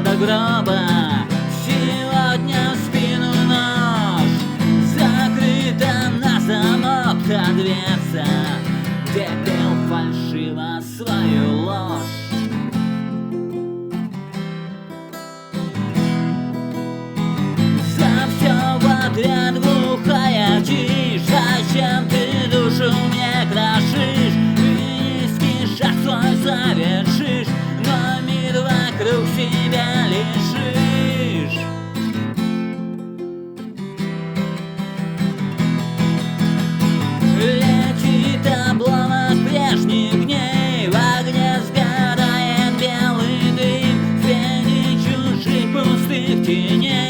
до гроба. Сегодня в спину нож, закрыта на замок та дверца, где пел фальшиво свою ложь. За все в ответ глухая тишь. Зачем ты душу мне крошишь? Низкий шаг свой завершишь, но мир вокруг себя лишишь. Летит обломок прежних дней, в огне сгорает белый дым, среди чужих пустых теней.